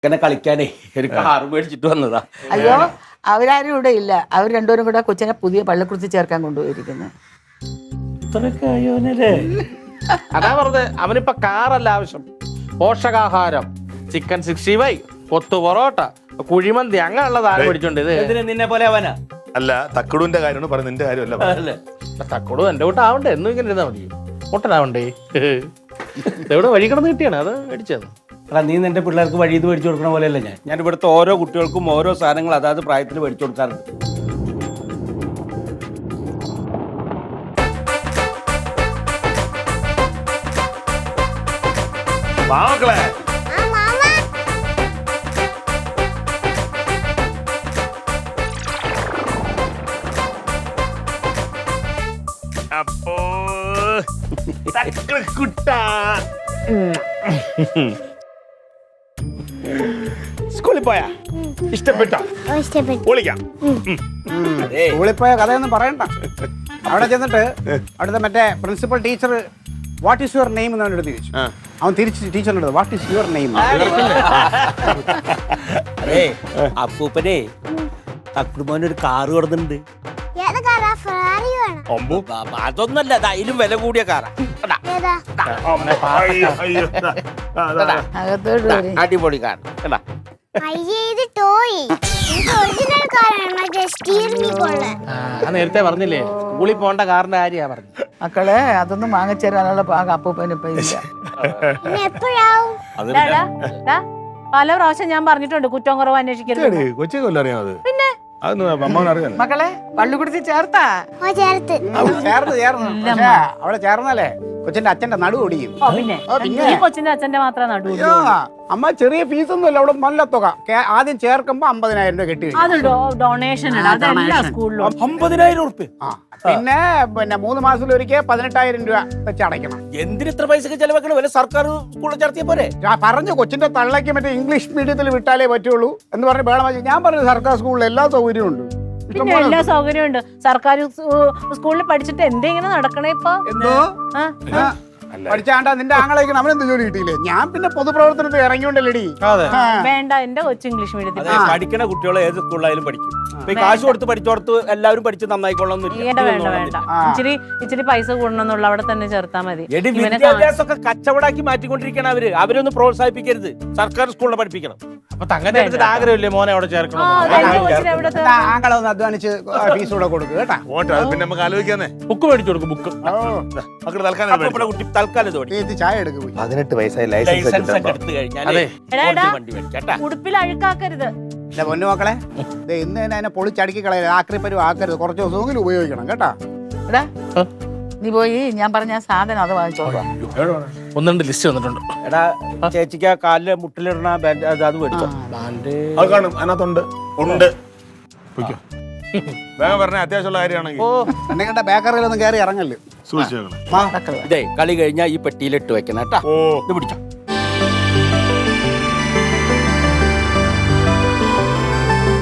ഇങ്ങനെ കളിക്കാനേ ഒരു കാറ് മേടിച്ചിട്ട് വന്നതാ. അയ്യോ അവരാരും ഇവിടെ ഇല്ല. അവർ രണ്ടുപേരും കൂടെ കൊച്ചിനെ പുതിയ പള്ളിക്കുറിച്ച് ചേർക്കാൻ കൊണ്ടുപോയിരിക്കുന്നത്. ഇത്രയൊക്കെ അയ്യോനല്ലേ. അതാ പറഞ്ഞത്, അവനിപ്പോ കാറല്ല ആവശ്യം, പോഷകാഹാരം, ചിക്കൻ 65, കൊത്തു പൊറോട്ട, കുഴിമന്തി, അങ്ങനെയുള്ള സാധനം മേടിച്ചോണ്ട്. ഇത് എന്തിനാ നിന്നെ പോലെ അവനാ? അല്ല, തക്കടുവിന്റെ കാര്യമാണ് പറയുന്നത്, നിന്റെ കാര്യമല്ല. തക്കോട് എന്റെ കൂട്ടം ആവണ്ടേ, എന്നും ഇങ്ങനെ ഇരുന്നാ മതി, മുട്ടനാവണ്ടേ. എവിടെ വഴി കിടന്ന് കിട്ടിയാണ് അത് മേടിച്ചത്. അല്ല, നീ നിന്റെ പിള്ളേർക്ക് വഴി ഇത് മേടിച്ചു കൊടുക്കണ പോലെയല്ല ഞാൻ ഇവിടുത്തെ ഓരോ കുട്ടികൾക്കും ഓരോ സാധനങ്ങൾ അതാത് പ്രായത്തിൽ മേടിച്ചു കൊടുക്കാറുണ്ട്. മക്കളെ അപ്പോ കുട്ട സ്കൂളിൽ പോയാ? ഇഷ്ടപ്പെട്ടോ? വിളിക്കാം. സ്കൂളിൽ പോയ കഥയൊന്നും പറയണ്ട. അവിടെ ചെന്നിട്ട് അവിടുത്തെ മറ്റേ principal teacher what is your name എന്ന് അവനോട് ചോദിച്ചു. അവൻ തിരിച്ച് ടീച്ചറിനോട് വാട്ട് ഈസ് യുവർ നെയിം. അതെ, അപ്പൂപ്പനെ തക്കുടുമോനൊരു കാറ് കൊടുക്കുന്നുണ്ട്. അതൊന്നല്ല, അതിലും വില കൂടിയ കാറാ. അടിപൊളി കാർ. നേരത്തെ പറഞ്ഞില്ലേ സ്കൂളിൽ പോകേണ്ട കാറിന്റെ കാര്യ പറഞ്ഞു. മക്കളെ അതൊന്നും വാങ്ങിച്ചേരാനുള്ള അപ്പൂപ്പന് ഇപ്പൊ ഇല്ല. പല പ്രാവശ്യം ഞാൻ പറഞ്ഞിട്ടുണ്ട് കുറ്റം കുറവ് അന്വേഷിക്കരുത്. കൊച്ചി കൊല്ലം അറിയാമത്. പിന്നെ അറിയാം. മക്കളെ പള്ളിക്കുടത്തിൽ ചേർത്താ? ചേർന്ന് പക്ഷേ അവിടെ ചേർന്നാലേ കൊച്ചിന്റെ അച്ഛന്റെ നടു ഒടിയും. പിന്നെ ഈ കൊച്ചിന്റെ അച്ഛന്റെ മാത്രം നടു. അമ്മ ചെറിയ ഫീസൊന്നും ഇല്ല, അവിടെ നല്ല തുക. ആദ്യം ചേർക്കുമ്പോ 50,000 രൂപ കെട്ടി. അത് ഡൊണേഷൻ സ്കൂളിലും 50,000 ഉറുപ്പ്യ. പിന്നെ 3 മാസത്തിലൊരിക്കൽ 18,000 രൂപ വെച്ച് അടയ്ക്കണം. എന്തിന് ഇത്ര പൈസക്ക് ചെലവാക്കണം? വല്ല സർക്കാർ സ്കൂളിൽ ചേർത്തിയ പോരെ? ഞാൻ പറഞ്ഞു കൊച്ചിന്റെ തള്ളയ്ക്ക് മറ്റേ ഇംഗ്ലീഷ് മീഡിയത്തിൽ വിട്ടാലേ പറ്റുള്ളൂ എന്ന് പറഞ്ഞ് വേണം. ഞാൻ പറഞ്ഞു സർക്കാർ സ്കൂളിൽ എല്ലാ സൗകര്യവും ഉണ്ട്. പിന്നെ എല്ലാ സൗകര്യവും ഉണ്ട്. സർക്കാർ സ്കൂളിൽ പഠിച്ചിട്ട് എന്തെങ്ങനെ നടക്കണേ ഇപ്പൊ? എന്തോ പഠിച്ചാണ്ടാ നിന്റെ ആങ്ങളേക്ക് അവനെന്ത് ജോലി കിട്ടിയില്ലേ? ഞാൻ പിന്നെ പൊതുപ്രവർത്തനത്തിൽ ഇറങ്ങിയോണ്ടല്ലേടി. വേണ്ട, എന്റെ കൊച്ചു ഇംഗ്ലീഷ് മീഡിയത്തിൽ പഠിക്കണ കുട്ടികൾ ഏത് സ്കൂളിലായാലും പഠിക്കും. കാശ് കൊടുത്ത് പഠിച്ചോടത്ത് എല്ലാവരും പഠിച്ച് നന്നായിക്കൊള്ളൊന്നുമില്ല. വേണ്ട ഇച്ചിരി പൈസ കൂടണമെന്നുള്ള അവിടെ തന്നെ ചേർത്താ മതി. വിദ്യാഭ്യാസമൊക്കെ കച്ചവടാക്കി മാറ്റിക്കൊണ്ടിരിക്കണം അവരൊന്ന് പ്രോത്സാഹിപ്പിക്കരുത്. സർക്കാർ സ്കൂളിൽ പഠിപ്പിക്കണം. അപ്പൊ തങ്ങനെ ആഗ്രഹമില്ലേ മോനെ അവിടെ ചേർക്കണം? ആങ്ങളെ ഒന്ന് അധ്വാനിച്ച് ഫീസ് കൂടെ കൊടുക്കുക കേട്ടാ. പിന്നെ നമുക്ക് ആലോചിക്കാന്നേ. ബുക്ക് മേടിച്ചു കൊടുക്കും. ബുക്ക് മക്കള് തൽക്കാലം കുട്ടി തൽക്കാലം ചായ എടുക്കുക. 18 വയസ്സായി ലൈസൻസ് ഒക്കെ എടുത്തു കഴിഞ്ഞാൽ ഉടുപ്പിൽ അഴുക്കാക്കരുത്. എന്റെ പൊന്നു മക്കളെ, ഇന്ന് തന്നെ അതിനെ പൊളിച്ചടുക്കി കളയരുത്. ആക്രിപ്പരും ആക്കരുത്. കുറച്ച് ദിവസമെങ്കിലും ഉപയോഗിക്കണം കേട്ടാ. എടാ നീ പോയി ഞാൻ പറഞ്ഞ സാധനം അത് വാങ്ങിച്ചോളാം. 1-2 ലിസ്റ്റ് വന്നിട്ടുണ്ട്. എടാ ചേച്ചിക്ക് ആ കാലില് മുട്ടിലിടണ ബാൻഡ് അത് മേടിച്ചോ. അത് കാണും, അതിനകത്തുണ്ട്. ഉണ്ട്. വേഗം പറഞ്ഞ അത്യാവശ്യമുള്ള കാര്യമാണെങ്കിൽ എന്നെ കണ്ട ബേക്കറിയിലൊന്നും കയറി ഇറങ്ങല്ലേ. സൂക്ഷിച്ചേക്കണം. ഇതേ കളി കഴിഞ്ഞാൽ ഈ പെട്ടിയിലിട്ട് വെക്കണം കേട്ടാ. ഇത് പിടിച്ചോ.